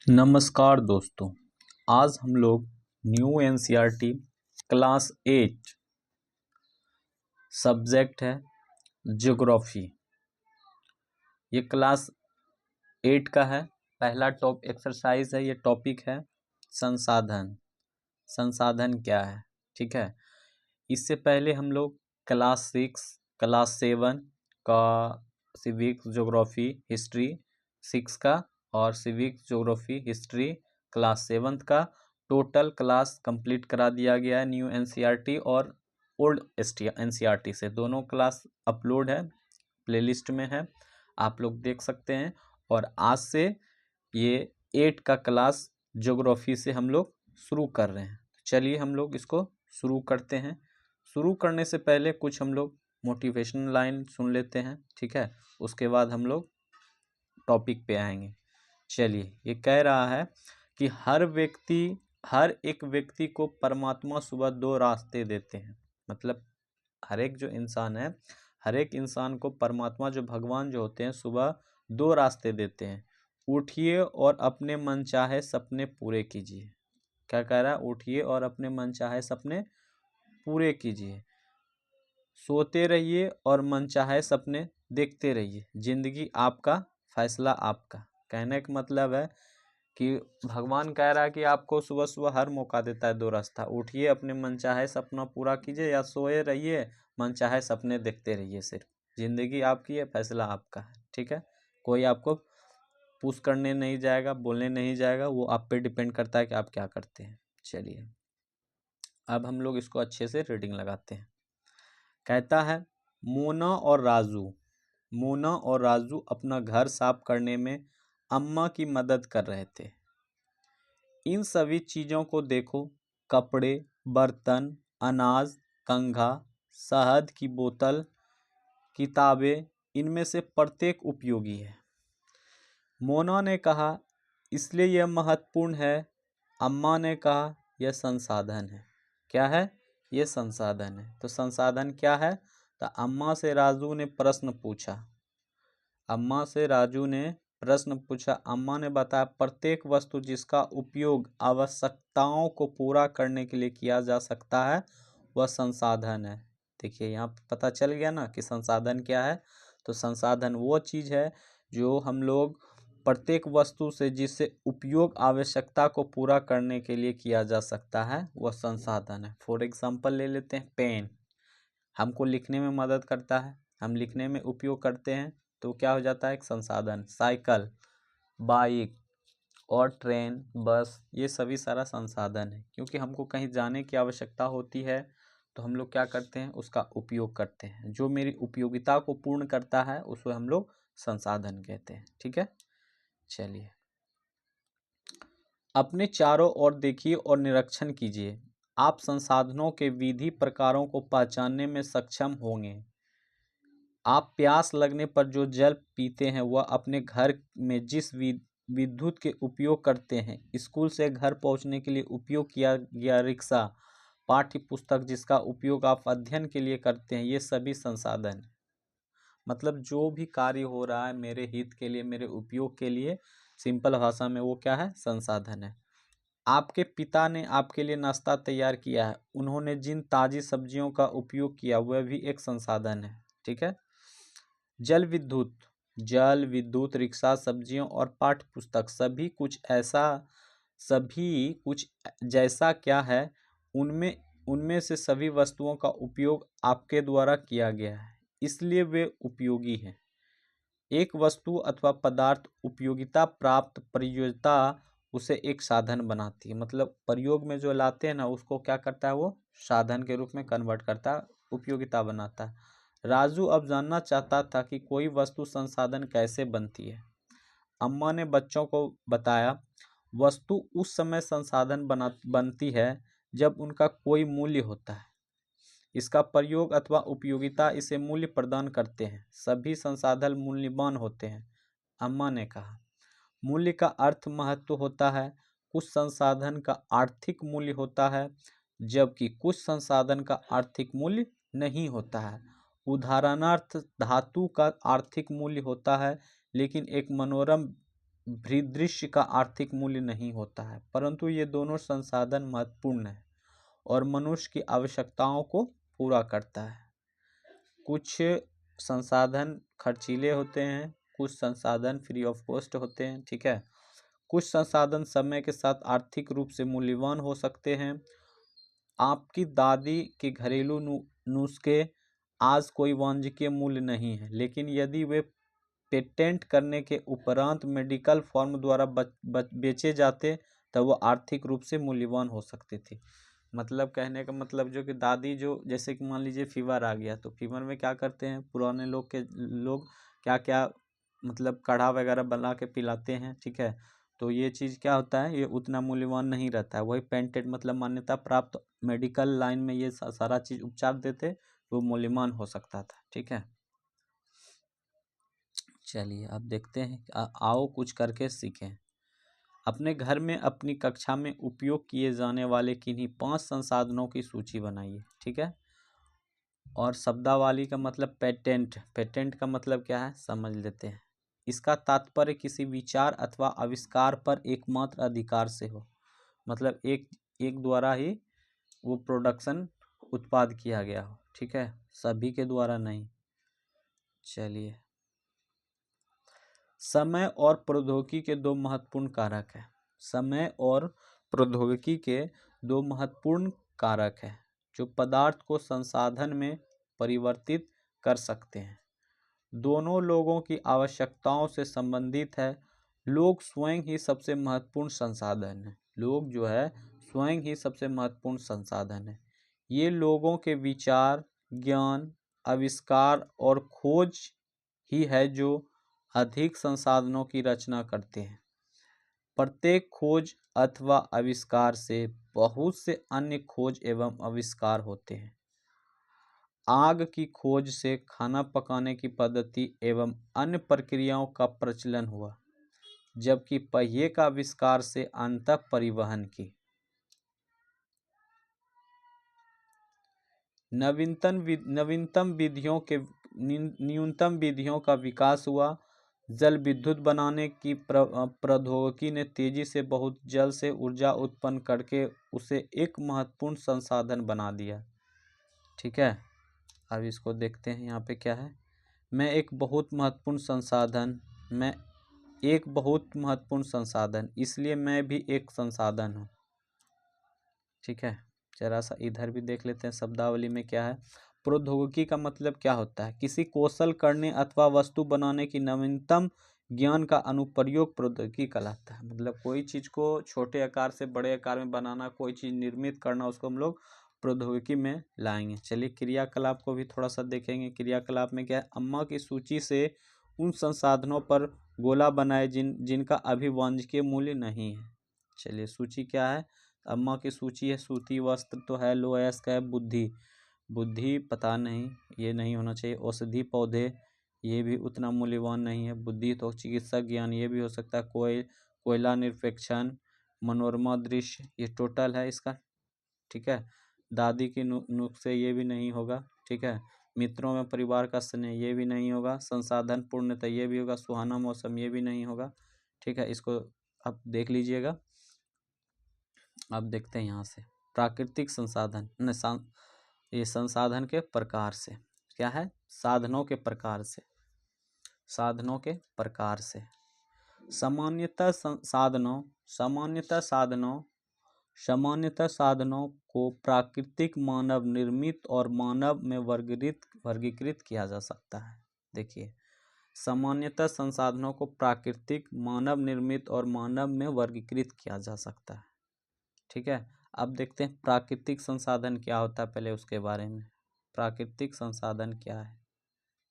नमस्कार दोस्तों। आज हम लोग न्यू एनसीईआरटी क्लास 8 सब्जेक्ट है ज्योग्राफी। ये क्लास 8 का है। पहला एक्सरसाइज है, ये टॉपिक है संसाधन। संसाधन क्या है, ठीक है। इससे पहले हम लोग क्लास 6 क्लास 7 का सिविक्स ज्योग्राफी हिस्ट्री 6 का और सिविक्स ज्योग्राफी हिस्ट्री क्लास 7 का टोटल क्लास कंप्लीट करा दिया गया है न्यू एनसीईआरटी और ओल्ड एनसीईआरटी से। दोनों क्लास अपलोड है, प्लेलिस्ट में है, आप लोग देख सकते हैं। और आज से ये 8 का क्लास ज्योग्राफी से हम लोग शुरू कर रहे हैं। चलिए हम लोग इसको शुरू करते हैं। शुरू करने से पहले कुछ हम लोग मोटिवेशनल लाइन सुन लेते हैं, ठीक है। उसके बाद हम लोग टॉपिक पे आएंगे। चलिए, ये कह रहा है कि हर एक व्यक्ति को परमात्मा सुबह 2 रास्ते देते हैं। मतलब हर एक जो इंसान है, हर एक इंसान को परमात्मा जो भगवान जो होते हैं सुबह 2 रास्ते देते हैं। उठिए और अपने मनचाहे सपने पूरे कीजिए। क्या कह रहा है? उठिए और अपने मनचाहे सपने पूरे कीजिए। सोते रहिए और मनचाहे सपने देखते रहिए। जिंदगी आपका, फैसला आपका। कहने का मतलब है कि भगवान कह रहा है कि आपको सुबह सुबह हर मौका देता है 2 रास्ता। उठिए, अपने मनचाहे सपना पूरा कीजिए, या सोए रहिए, मनचाहे सपने देखते रहिए। सिर्फ जिंदगी आपकी है, फैसला आपका है, ठीक है। कोई आपको पुश करने नहीं जाएगा, बोलने नहीं जाएगा, वो आप पे डिपेंड करता है कि आप क्या करते हैं। चलिए, अब हम लोग इसको अच्छे से रीडिंग लगाते हैं। कहता है, मोना और राजू अपना घर साफ करने में अम्मा की मदद कर रहे थे। इन सभी चीज़ों को देखो, कपड़े, बर्तन, अनाज, कंघा, शहद की बोतल, किताबें, इनमें से प्रत्येक उपयोगी है। मोना ने कहा, इसलिए यह महत्वपूर्ण है। अम्मा ने कहा, यह संसाधन है। क्या है? ये संसाधन है। तो संसाधन क्या है? तो अम्मा से राजू ने प्रश्न पूछा। अम्मा ने बताया, प्रत्येक वस्तु जिसका उपयोग आवश्यकताओं को पूरा करने के लिए किया जा सकता है वह संसाधन है। देखिए, यहाँ पता चल गया ना कि संसाधन क्या है। तो संसाधन वो चीज़ है जो हम लोग प्रत्येक वस्तु से जिससे उपयोग आवश्यकता को पूरा करने के लिए किया जा सकता है वह संसाधन है। फॉर एग्जाम्पल ले लेते हैं, पेन हमको लिखने में मदद करता है, हम लिखने में उपयोग करते हैं, तो क्या हो जाता है? एक संसाधन। साइकिल, बाइक और ट्रेन, बस, ये सभी सारा संसाधन है। क्योंकि हमको कहीं जाने की आवश्यकता होती है तो हम लोग क्या करते हैं? उसका उपयोग करते हैं। जो मेरी उपयोगिता को पूर्ण करता है उसको हम लोग संसाधन कहते हैं, ठीक है। चलिए, अपने चारों ओर देखिए और निरीक्षण कीजिए। आप संसाधनों के विधि प्रकारों को पहचानने में सक्षम होंगे। आप प्यास लगने पर जो जल पीते हैं वह अपने घर में जिस विद्युत के उपयोग करते हैं, स्कूल से घर पहुंचने के लिए उपयोग किया गया रिक्शा, पाठ्य पुस्तक जिसका उपयोग आप अध्ययन के लिए करते हैं, ये सभी संसाधन। मतलब जो भी कार्य हो रहा है मेरे हित के लिए, मेरे उपयोग के लिए, सिंपल भाषा में वो क्या है? संसाधन है। आपके पिता ने आपके लिए नाश्ता तैयार किया है, उन्होंने जिन ताज़ी सब्जियों का उपयोग किया वह भी एक संसाधन है, ठीक है। जल विद्युत, रिक्शा, सब्जियों और पाठ्य पुस्तक, सभी कुछ जैसा क्या है, उनमें से सभी वस्तुओं का उपयोग आपके द्वारा किया गया है, इसलिए वे उपयोगी हैं। एक वस्तु अथवा पदार्थ उपयोगिता प्राप्त प्रयोज्यता उसे एक साधन बनाती है। मतलब प्रयोग में जो लाते हैं ना, उसको क्या करता है? वो साधन के रूप में कन्वर्ट करता है, उपयोगिता बनाता है। राजू अब जानना चाहता था कि कोई वस्तु संसाधन कैसे बनती है। अम्मा ने बच्चों को बताया, वस्तु उस समय संसाधन बनती है जब उनका कोई मूल्य होता है। इसका प्रयोग अथवा उपयोगिता इसे मूल्य प्रदान करते हैं। सभी संसाधन मूल्यवान होते हैं। अम्मा ने कहा, मूल्य का अर्थ महत्व होता है। कुछ संसाधन का आर्थिक मूल्य होता है जबकि कुछ संसाधन का आर्थिक मूल्य नहीं होता है। उदाहरणार्थ, धातु का आर्थिक मूल्य होता है लेकिन एक मनोरम भूदृश्य का आर्थिक मूल्य नहीं होता है, परंतु ये दोनों संसाधन महत्वपूर्ण है और मनुष्य की आवश्यकताओं को पूरा करता है। कुछ संसाधन खर्चीले होते हैं, कुछ संसाधन फ्री ऑफ कॉस्ट होते हैं, ठीक है। कुछ संसाधन समय के साथ आर्थिक रूप से मूल्यवान हो सकते हैं। आपकी दादी के घरेलू नुस्खे आज कोई वाणिज्यिक मूल्य नहीं है, लेकिन यदि वे पेटेंट करने के उपरांत मेडिकल फर्म द्वारा बेचे जाते तब वो आर्थिक रूप से मूल्यवान हो सकते थे। मतलब कहने का मतलब जो कि दादी जो जैसे कि मान लीजिए फीवर आ गया तो फीवर में क्या करते हैं पुराने लोग क्या क्या मतलब काढ़ा वगैरह बना के पिलाते हैं, ठीक है। तो ये चीज़ क्या होता है, ये उतना मूल्यवान नहीं रहता है। वही पेटेंट मतलब मान्यता प्राप्त मेडिकल लाइन में ये सारा चीज़ उपचार देते वो मूल्यवान हो सकता था, ठीक है। चलिए अब देखते हैं, आओ कुछ करके सीखें। अपने घर में अपनी कक्षा में उपयोग किए जाने वाले किन्हीं 5 संसाधनों की सूची बनाइए, ठीक है। और शब्दावली का मतलब पेटेंट, पेटेंट का मतलब क्या है समझ लेते हैं। इसका तात्पर्य किसी विचार अथवा आविष्कार पर एकमात्र अधिकार से हो, मतलब एक द्वारा ही वो प्रोडक्शन उत्पाद किया गया हो, ठीक है, सभी के द्वारा नहीं। चलिए, समय और प्रौद्योगिकी के दो महत्वपूर्ण कारक हैं। समय और प्रौद्योगिकी के दो महत्वपूर्ण कारक हैं जो पदार्थ को संसाधन में परिवर्तित कर सकते हैं। दोनों लोगों की आवश्यकताओं से संबंधित है। लोग स्वयं ही सबसे महत्वपूर्ण संसाधन है। लोग जो है स्वयं ही सबसे महत्वपूर्ण संसाधन है। ये लोगों के विचार, ज्ञान, आविष्कार और खोज ही है जो अधिक संसाधनों की रचना करते हैं। प्रत्येक खोज अथवा आविष्कार से बहुत से अन्य खोज एवं आविष्कार होते हैं। आग की खोज से खाना पकाने की पद्धति एवं अन्य प्रक्रियाओं का प्रचलन हुआ, जबकि पहिए का आविष्कार से अंतः परिवहन की नवीनतम विधियों के न्यूनतम विधियों का विकास हुआ। जल विद्युत बनाने की प्रौद्योगिकी ने तेजी से बहुत जल से ऊर्जा उत्पन्न करके उसे एक महत्वपूर्ण संसाधन बना दिया, ठीक है। अब इसको देखते हैं, यहाँ पे क्या है। मैं एक बहुत महत्वपूर्ण संसाधन, इसलिए मैं भी एक संसाधन हूँ, ठीक है। जरा सा इधर भी देख लेते हैं शब्दावली में क्या है। प्रौद्योगिकी का मतलब क्या होता है, किसी कौशल करने अथवा वस्तु बनाने की नवीनतम ज्ञान का अनुप्रयोग प्रौद्योगिकी कहलाता है। मतलब कोई चीज़ को छोटे आकार से बड़े आकार में बनाना, कोई चीज़ निर्मित करना, उसको हम लोग प्रौद्योगिकी में लाएंगे। चलिए क्रियाकलाप को भी थोड़ा सा देखेंगे। क्रियाकलाप में क्या है, अम्मा की सूची से उन संसाधनों पर गोला बनाए जिनका अभी वाणिज्यिक मूल्य नहीं है। चलिए सूची क्या है, अम्मा की सूची है। सूती वस्त्र तो है, लोयस्क है, बुद्धि पता नहीं, ये नहीं होना चाहिए। औषधि पौधे, ये भी उतना मूल्यवान नहीं है। बुद्धि तो चिकित्सा ज्ञान, ये भी हो सकता है। कोयला निरपेक्षण, मनोरमा दृश्य, ये टोटल है इसका, ठीक है। दादी की नुस्खे, ये भी नहीं होगा, ठीक है। मित्रों में परिवार का स्नेह, ये भी नहीं होगा। संसाधन पूर्णता, ये भी होगा। सुहाना मौसम, ये भी नहीं होगा, ठीक है। इसको अब देख लीजिएगा। अब देखते हैं यहाँ से प्राकृतिक संसाधन ये संसाधन के प्रकार से क्या है, साधनों के प्रकार से। सामान्यतः साधनों को प्राकृतिक, मानव निर्मित और मानव में वर्गीकृत किया जा सकता है। देखिए, सामान्यतः संसाधनों को प्राकृतिक, मानव निर्मित और मानव में वर्गीकृत किया जा सकता है, ठीक है। अब देखते हैं प्राकृतिक संसाधन क्या होता है, पहले उसके बारे में। प्राकृतिक संसाधन क्या है,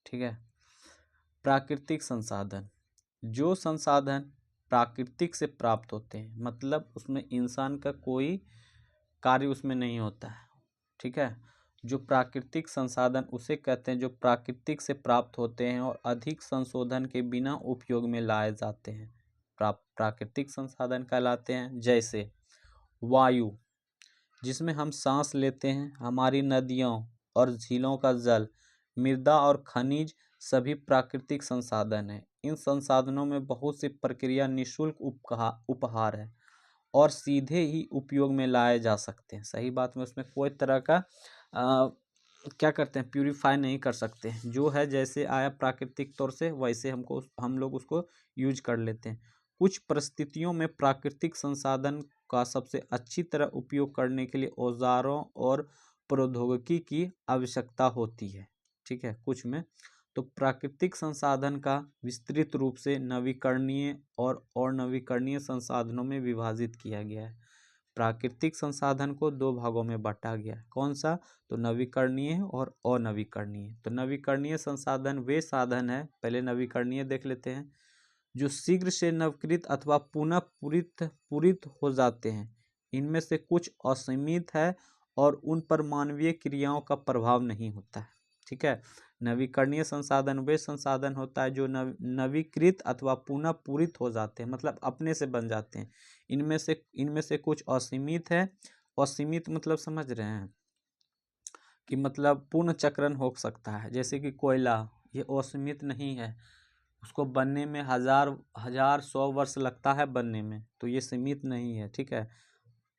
ठीक है। प्राकृतिक संसाधन, जो संसाधन प्राकृतिक से प्राप्त होते हैं, मतलब उसमें इंसान का कोई कार्य उसमें नहीं होता है, ठीक है। जो प्राकृतिक संसाधन उसे कहते हैं जो प्राकृतिक से प्राप्त होते हैं और अधिक संशोधन के बिना उपयोग में लाए जाते हैं, प्राकृतिक संसाधन कहलाते हैं। जैसे वायु, जिसमें हम सांस लेते हैं, हमारी नदियों और झीलों का जल, मृदा और खनिज सभी प्राकृतिक संसाधन है। इन संसाधनों में बहुत सी प्रक्रिया निःशुल्क उपहार है और सीधे ही उपयोग में लाए जा सकते हैं। सही बात में उसमें कोई तरह का क्या करते हैं, प्यूरिफाई नहीं कर सकते हैं। जो है जैसे आया प्राकृतिक तौर से वैसे हम लोग उसको यूज कर लेते हैं। कुछ परिस्थितियों में प्राकृतिक संसाधन का सबसे अच्छी तरह उपयोग करने के लिए औजारों और प्रौद्योगिकी की आवश्यकता होती है। ठीक है, कुछ में तो प्राकृतिक संसाधन का विस्तृत रूप से नवीकरणीय और अनवीकरणीय संसाधनों में विभाजित किया गया है। प्राकृतिक संसाधन को दो भागों में बांटा गया है। कौन सा? तो नवीकरणीय और अनवीकरणीय। तो नवीकरणीय संसाधन वे साधन है, पहले नवीकरणीय देख लेते हैं, जो शीघ्र से नवीकृत अथवा पुनः पूरित हो जाते हैं। इनमें से कुछ असीमित है और उन पर मानवीय क्रियाओं का प्रभाव नहीं होता है। ठीक है, नवीकरणीय संसाधन वे संसाधन होता है जो नवीकृत अथवा पुनः पूरित हो जाते हैं, मतलब अपने से बन जाते हैं। इनमें से कुछ असीमित है। असीमित मतलब समझ रहे हैं कि मतलब पूर्ण चक्रण हो सकता है, जैसे कि कोयला, ये असीमित नहीं है, उसको बनने में हजार 100 वर्ष लगता है बनने में, तो ये सीमित नहीं है। ठीक है,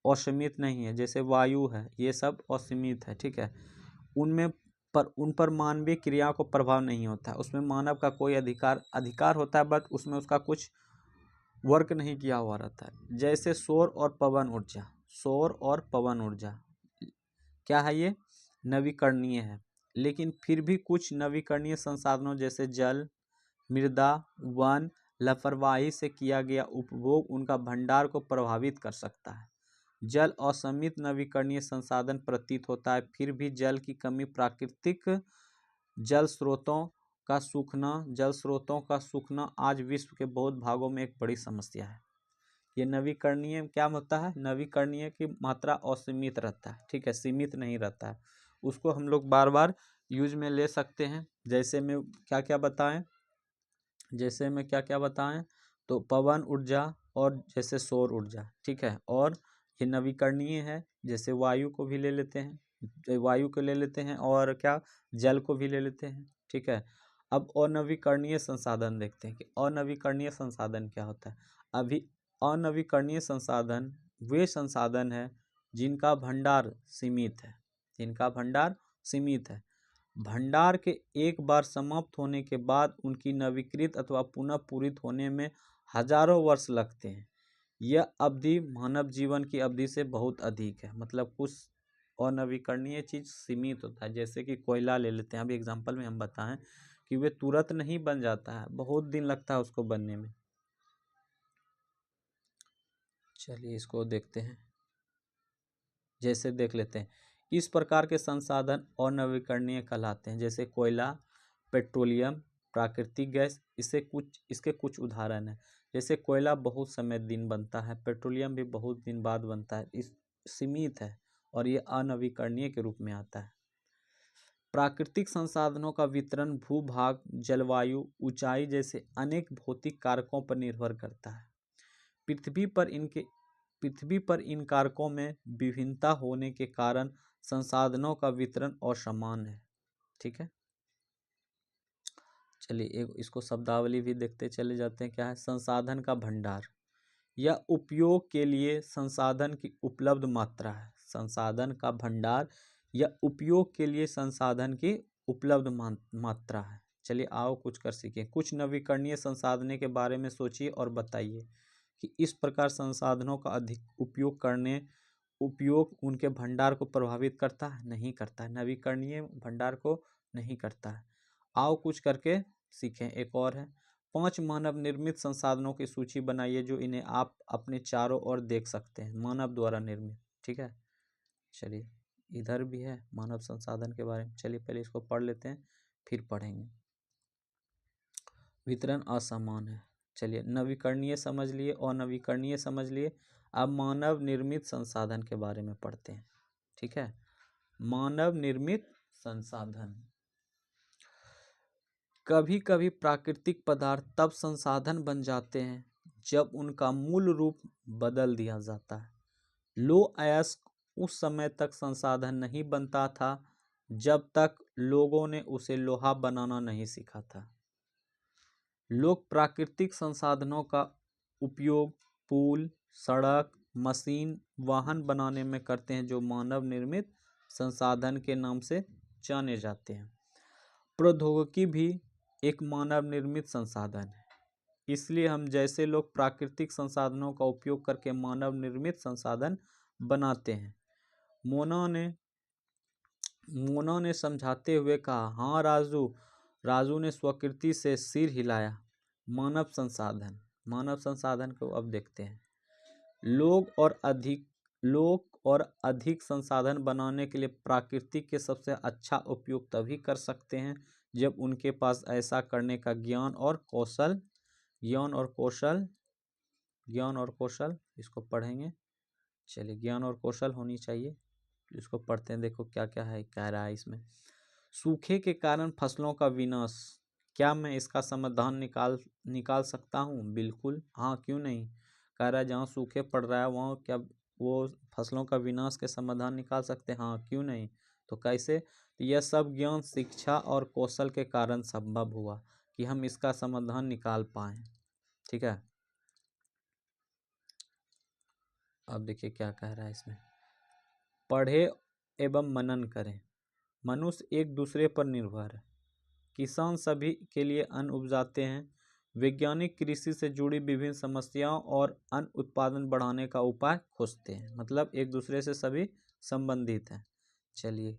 असीमित नहीं है। जैसे वायु है, ये सब असीमित है। ठीक है, उन पर मानवीय क्रिया को प्रभाव नहीं होता है, उसमें मानव का कोई अधिकार होता है, बट उसमें उसका कुछ वर्क नहीं किया हुआ रहता है। जैसे सौर और पवन ऊर्जा। सौर और पवन ऊर्जा क्या है? ये नवीकरणीय है, लेकिन फिर भी कुछ नवीकरणीय संसाधनों जैसे जल, मृदा, वन, लापरवाही से किया गया उपभोग उनका भंडार को प्रभावित कर सकता है। जल असीमित नवीकरणीय संसाधन प्रतीत होता है, फिर भी जल की कमी, प्राकृतिक जल स्रोतों का सूखना आज विश्व के बहुत भागों में एक बड़ी समस्या है। ये नवीकरणीय क्या होता है? नवीकरणीय की मात्रा असीमित रहता है। ठीक है, सीमित नहीं रहता है, उसको हम लोग बार बार यूज में ले सकते हैं। जैसे में क्या क्या बताएं, तो पवन ऊर्जा और जैसे सौर ऊर्जा। ठीक है, और ये नवीकरणीय है, जैसे वायु को भी ले लेते हैं, और क्या, जल को भी ले लेते हैं। ठीक है, अब अनवीकरणीय संसाधन देखते हैं कि अनवीकरणीय संसाधन क्या होता है। अभी अनवीकरणीय संसाधन वे संसाधन है जिनका भंडार सीमित है। भंडार के एक बार समाप्त होने के बाद उनकी नवीकृत अथवा पुनः पूरित होने में हजारों वर्ष लगते हैं। यह अवधि मानव जीवन की अवधि से बहुत अधिक है। मतलब कुछ अनवीकरणीय चीज सीमित होता है, जैसे कि कोयला ले लेते हैं। अभी एग्जांपल में हम बताएं कि वे तुरंत नहीं बन जाता है, बहुत दिन लगता है उसको बनने में। चलिए इसको देखते हैं, जैसे देख लेते हैं। इस प्रकार के संसाधन अनवीकरणीय कहलाते हैं, जैसे कोयला, पेट्रोलियम, प्राकृतिक गैस। इसके कुछ उदाहरण हैं। जैसे कोयला बहुत समय दिन बनता है, पेट्रोलियम भी बहुत दिन बाद बनता है, इस सीमित है और ये अनवीकरणीय के रूप में आता है। प्राकृतिक संसाधनों का वितरण भूभाग, जलवायु, ऊंचाई जैसे अनेक भौतिक कारकों पर निर्भर करता है। पृथ्वी पर इन कारकों में विभिन्नता होने के कारण संसाधनों का वितरण असमान है। ठीक है, चलिए एक इसको शब्दावली भी देखते चले जाते हैं। क्या है? संसाधन का भंडार या उपयोग के लिए संसाधन की उपलब्ध मात्रा है। संसाधन का भंडार या उपयोग के लिए संसाधन की उपलब्ध मात्रा है। चलिए आओ कुछ कर सीखें। कुछ नवीकरणीय संसाधनों के बारे में सोचिए और बताइए कि इस प्रकार संसाधनों का अधिक उपयोग उनके भंडार को प्रभावित करता है? नहीं करता है। नवीकरणीय भंडार को नहीं करता है। आओ कुछ करके सीखें। एक और है, 5 मानव निर्मित संसाधनों की सूची बनाइए जो इन्हें आप अपने चारों ओर देख सकते हैं, मानव द्वारा निर्मित। ठीक है, चलिए इधर भी है मानव संसाधन के बारे में। चलिए पहले इसको पढ़ लेते हैं, फिर पढ़ेंगे। वितरण असमान है। चलिए नवीकरणीय समझ लिए, अनवीकरणीय समझ लिए। अब मानव निर्मित संसाधन के बारे में पढ़ते हैं। ठीक है, मानव निर्मित संसाधन। कभी कभी प्राकृतिक पदार्थ तब संसाधन बन जाते हैं जब उनका मूल रूप बदल दिया जाता है। लोह अयस्क उस समय तक संसाधन नहीं बनता था जब तक लोगों ने उसे लोहा बनाना नहीं सीखा था। लोग प्राकृतिक संसाधनों का उपयोग पुल, सड़क, मशीन, वाहन बनाने में करते हैं जो मानव निर्मित संसाधन के नाम से जाने जाते हैं। प्रौद्योगिकी भी एक मानव निर्मित संसाधन है, इसलिए हम जैसे लोग प्राकृतिक संसाधनों का उपयोग करके मानव निर्मित संसाधन बनाते हैं। मोना ने समझाते हुए कहा, हाँ राजू। राजू ने स्वकृति से सिर हिलाया। मानव संसाधन को अब देखते हैं। लोग और अधिक संसाधन बनाने के लिए प्राकृतिक के सबसे अच्छा उपयोग तभी कर सकते हैं जब उनके पास ऐसा करने का ज्ञान और कौशल इसको पढ़ेंगे। चलिए, ज्ञान और कौशल होनी चाहिए। इसको पढ़ते हैं, देखो क्या क्या है, कह रहा है इसमें। सूखे के कारण फसलों का विनाश, क्या मैं इसका समाधान निकाल सकता हूँ? बिल्कुल, हाँ, क्यों नहीं। कह रहा है जहाँ सूखे पड़ रहा है वहाँ क्या वो फसलों का विनाश के समाधान निकाल सकते हैं? हाँ, क्यों नहीं। तो कैसे? तो यह सब ज्ञान, शिक्षा और कौशल के कारण संभव हुआ कि हम इसका समाधान निकाल पाएं। ठीक है, अब देखिए क्या कह रहा है इसमें। पढ़े एवं मनन करें। मनुष्य एक दूसरे पर निर्भर है। किसान सभी के लिए अन्न उपजाते हैं। वैज्ञानिक कृषि से जुड़ी विभिन्न समस्याओं और अन्न उत्पादन बढ़ाने का उपाय खोजते हैं। मतलब एक दूसरे से सभी संबंधित हैं। चलिए,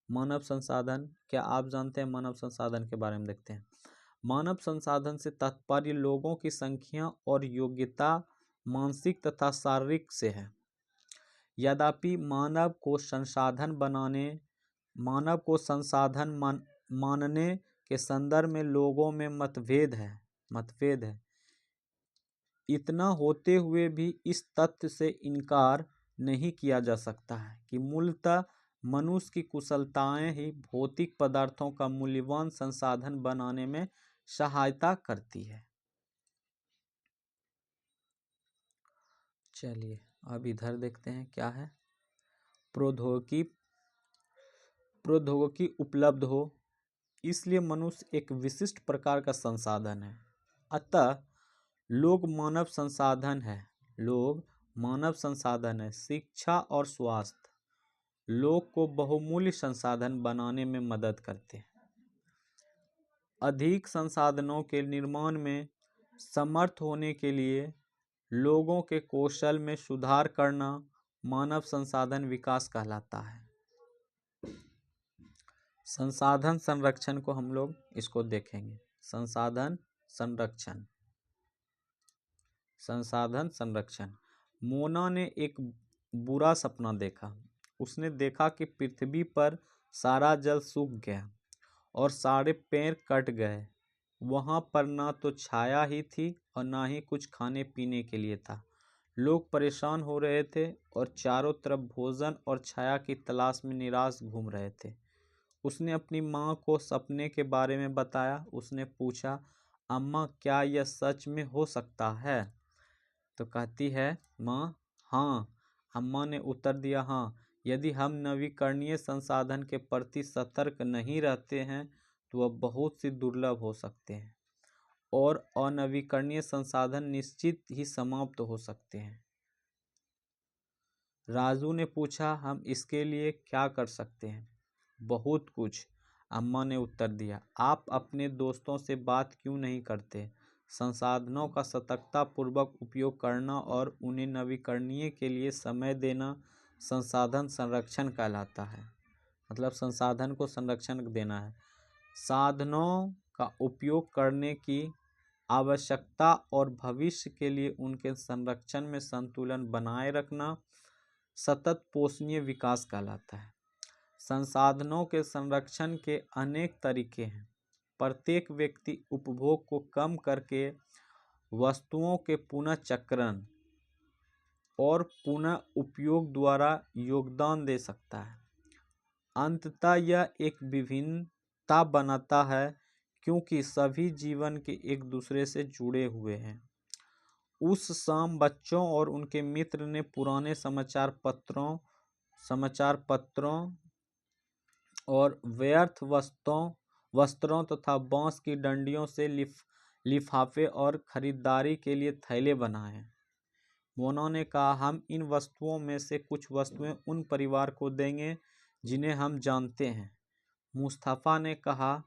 मानव संसाधन, क्या आप जानते हैं मानव संसाधन के बारे में? देखते हैं। मानव संसाधन से तात्पर्य लोगों की संख्या और योग्यता मानसिक तथा शारीरिक से है। यद्यपि मानव को संसाधन मानने के संदर्भ में लोगों में मतभेद है। इतना होते हुए भी इस तथ्य से इनकार नहीं किया जा सकता है कि मूलतः मनुष्य की कुशलताएं ही भौतिक पदार्थों का मूल्यवान संसाधन बनाने में सहायता करती है। चलिए, अब इधर देखते हैं क्या है। प्रौद्योगिकी उपलब्ध हो, इसलिए मनुष्य एक विशिष्ट प्रकार का संसाधन है। अतः लोग मानव संसाधन है। शिक्षा और स्वास्थ्य लोग को बहुमूल्य संसाधन बनाने में मदद करते हैं। अधिक संसाधनों के निर्माण में समर्थ होने के लिए लोगों के कौशल में सुधार करना मानव संसाधन विकास कहलाता है। संसाधन संरक्षण को हम लोग इसको देखेंगे। संसाधन संरक्षण। मोना ने एक बुरा सपना देखा। उसने देखा कि पृथ्वी पर सारा जल सूख गया और सारे पेड़ कट गए। वहाँ पर ना तो छाया ही थी और ना ही कुछ खाने पीने के लिए था। लोग परेशान हो रहे थे और चारों तरफ भोजन और छाया की तलाश में निराश घूम रहे थे। उसने अपनी माँ को सपने के बारे में बताया। उसने पूछा, अम्मा, क्या यह सच में हो सकता है? तो कहती है माँ, हाँ। अम्मा ने उत्तर दिया, हाँ, यदि हम नवीकरणीय संसाधन के प्रति सतर्क नहीं रहते हैं तो वह बहुत सी दुर्लभ हो सकते हैं और अनवीकरणीय संसाधन निश्चित ही समाप्त हो सकते हैं। राजू ने पूछा, हम इसके लिए क्या कर सकते हैं? बहुत कुछ, अम्मा ने उत्तर दिया। आप अपने दोस्तों से बात क्यों नहीं करते? संसाधनों का सतर्कतापूर्वक उपयोग करना और उन्हें नवीकरणीय के लिए समय देना संसाधन संरक्षण कहलाता है। मतलब संसाधन को संरक्षण देना है। साधनों का उपयोग करने की आवश्यकता और भविष्य के लिए उनके संरक्षण में संतुलन बनाए रखना सतत पोषणीय विकास कहलाता है। संसाधनों के संरक्षण के अनेक तरीके हैं। प्रत्येक व्यक्ति उपभोग को कम करके वस्तुओं के पुनः चक्रण और पुनः उपयोग द्वारा योगदान दे सकता है। अंततः यह एक विभिन्नता बनाता है क्योंकि सभी जीवन के एक दूसरे से जुड़े हुए हैं। उस शाम बच्चों और उनके मित्र ने पुराने समाचार पत्रों और व्यर्थ वस्त्रों तथा बांस की डंडियों से लिफाफे और खरीदारी के लिए थैले बनाएं। मोना ने कहा, हम इन वस्तुओं में से कुछ वस्तुएं उन परिवार को देंगे जिन्हें हम जानते हैं। मुस्तफ़ा ने कहा,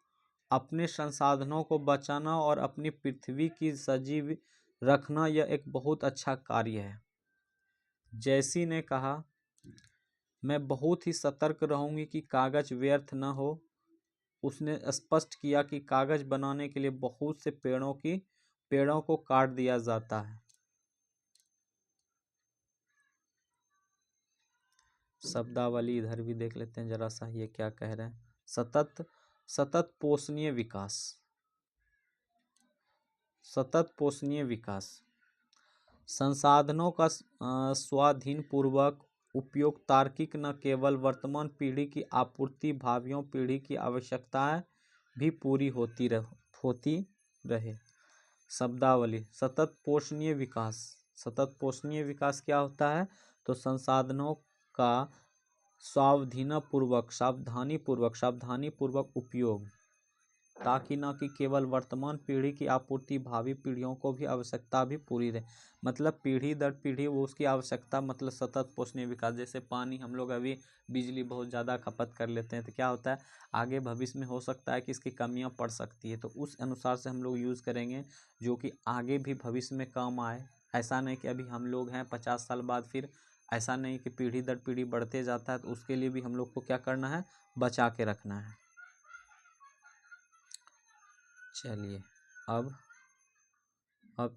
अपने संसाधनों को बचाना और अपनी पृथ्वी की सजीव रखना यह एक बहुत अच्छा कार्य है। जैसी ने कहा, मैं बहुत ही सतर्क रहूंगी कि कागज व्यर्थ न हो। उसने स्पष्ट किया कि कागज बनाने के लिए बहुत से पेड़ों को काट दिया जाता है। शब्दावली इधर भी देख लेते हैं जरा सा, ये क्या कह रहे हैं। सतत पोषणीय विकास। सतत पोषणीय विकास संसाधनों का स्वाधीन पूर्वक उपयोग तार्किक न केवल वर्तमान पीढ़ी की आपूर्ति भावियों पीढ़ी की आवश्यकताएं भी पूरी होती रहे। शब्दावली सतत पोषणीय विकास। सतत पोषणीय विकास क्या होता है? तो संसाधनों का सावधानी पूर्वक उपयोग, ताकि न कि केवल वर्तमान पीढ़ी की आपूर्ति भावी पीढ़ियों को भी आवश्यकता भी पूरी रहे। मतलब पीढ़ी दर पीढ़ी वो उसकी आवश्यकता, मतलब सतत पोषणीय विकास। जैसे पानी हम लोग अभी बिजली बहुत ज़्यादा खपत कर लेते हैं, तो क्या होता है आगे भविष्य में हो सकता है कि इसकी कमियां पड़ सकती है, तो उस अनुसार से हम लोग यूज़ करेंगे जो कि आगे भी भविष्य में काम आए। ऐसा नहीं कि अभी हम लोग हैं 50 साल बाद फिर ऐसा नहीं कि पीढ़ी दर पीढ़ी बढ़ते जाता है, तो उसके लिए भी हम लोग को क्या करना है, बचा के रखना है। चलिए अब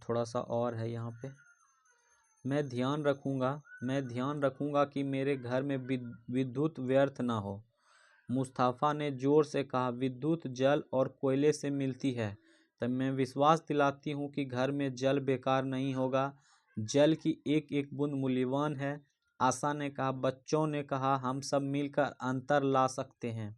थोड़ा सा और है यहाँ पे। मैं ध्यान रखूंगा कि मेरे घर में विद्युत व्यर्थ ना हो। मुस्तफ़ा ने जोर से कहा, विद्युत जल और कोयले से मिलती है, तब मैं विश्वास दिलाती हूँ कि घर में जल बेकार नहीं होगा। जल की एक एक बूंद मूल्यवान है। आशा ने कहा, बच्चों ने कहा, हम सब मिलकर अंतर ला सकते हैं।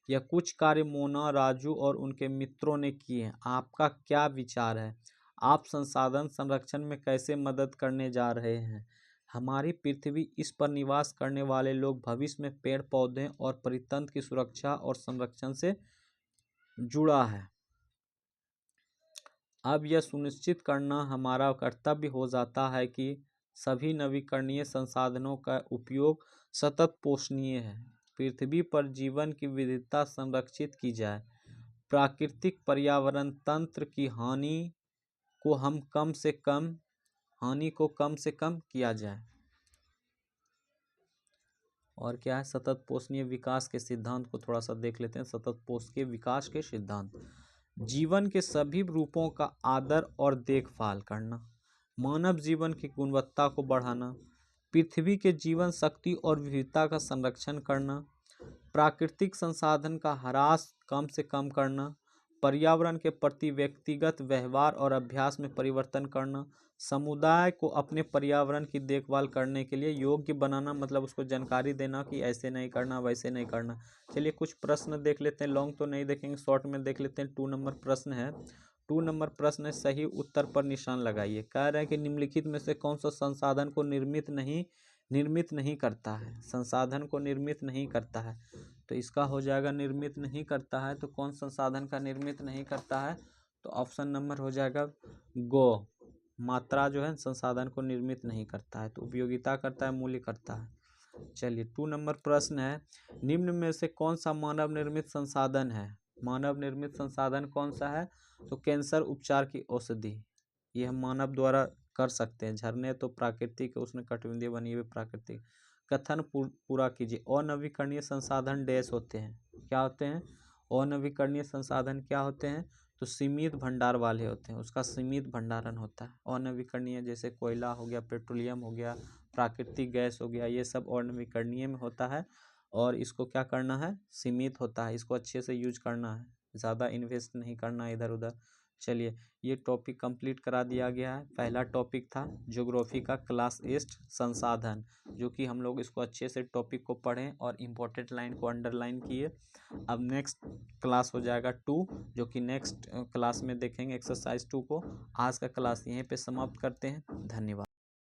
यह कुछ कार्य मोना, राजू और उनके मित्रों ने किए हैं। आपका क्या विचार है? आप संसाधन संरक्षण में कैसे मदद करने जा रहे हैं? हमारी पृथ्वी, इस पर निवास करने वाले लोग भविष्य में पेड़ पौधे और परितंत्र की सुरक्षा और संरक्षण से जुड़ा है। अब यह सुनिश्चित करना हमारा कर्तव्य हो जाता है कि सभी नवीकरणीय संसाधनों का उपयोग सतत पोषणीय है। पृथ्वी पर जीवन की विविधता संरक्षित की जाए। प्राकृतिक पर्यावरण तंत्र की हानि को कम से कम किया जाए। और क्या है, सतत पोषणीय विकास के सिद्धांत को थोड़ा सा देख लेते हैं। सतत पोषणीय विकास के सिद्धांत: जीवन के सभी रूपों का आदर और देखभाल करना, मानव जीवन की गुणवत्ता को बढ़ाना, पृथ्वी के जीवन शक्ति और विविधता का संरक्षण करना, प्राकृतिक संसाधन का ह्रास कम से कम करना, पर्यावरण के प्रति व्यक्तिगत व्यवहार और अभ्यास में परिवर्तन करना, समुदाय को अपने पर्यावरण की देखभाल करने के लिए योग्य बनाना, मतलब उसको जानकारी देना कि ऐसे नहीं करना वैसे नहीं करना। चलिए कुछ प्रश्न देख लेते हैं, लॉन्ग तो नहीं देखेंगे, शॉर्ट में देख लेते हैं। 2 नंबर प्रश्न है। 2 नंबर प्रश्न है, सही उत्तर पर निशान लगाइए। कह रहे हैं कि निम्नलिखित में से कौन सा संसाधन को निर्मित नहीं करता है? संसाधन को निर्मित नहीं करता है, तो इसका हो जाएगा निर्मित नहीं करता है। तो कौन संसाधन का निर्मित नहीं करता है? तो ऑप्शन नंबर हो जाएगा गो। मात्रा जो है संसाधन को निर्मित नहीं करता है, तो उपयोगिता करता है, मूल्य करता है। चलिए 2 नंबर प्रश्न है, निम्न में से कौन सा मानव निर्मित संसाधन है? मानव निर्मित संसाधन कौन सा है? तो कैंसर उपचार की औषधि, ये हम मानव द्वारा कर सकते हैं। झरने तो प्राकृतिक, उष्णकटिबंधीय बनी हुई प्राकृतिक। कथन पूरा कीजिए। अनवीकरणीय संसाधन डैश होते हैं, क्या होते हैं? अनवीकरणीय संसाधन क्या होते हैं? तो सीमित भंडार वाले होते हैं, उसका सीमित भंडारण होता है। अनवीकरणीय जैसे कोयला हो गया, पेट्रोलियम हो गया, प्राकृतिक गैस हो गया, ये सब अनवीकरणीय में होता है। और इसको क्या करना है? सीमित होता है, इसको अच्छे से यूज करना है, ज़्यादा इन्वेस्ट नहीं करना है इधर उधर। चलिए ये टॉपिक कंप्लीट करा दिया गया है। पहला टॉपिक था ज्योग्राफी का क्लास ईस्ट संसाधन, जो कि हम लोग इसको अच्छे से टॉपिक को पढ़ें और इम्पोर्टेंट लाइन को अंडरलाइन किए। अब नेक्स्ट क्लास हो जाएगा 2, जो कि नेक्स्ट क्लास में देखेंगे एक्सरसाइज 2 को। आज का क्लास यहीं पे समाप्त करते हैं। धन्यवाद।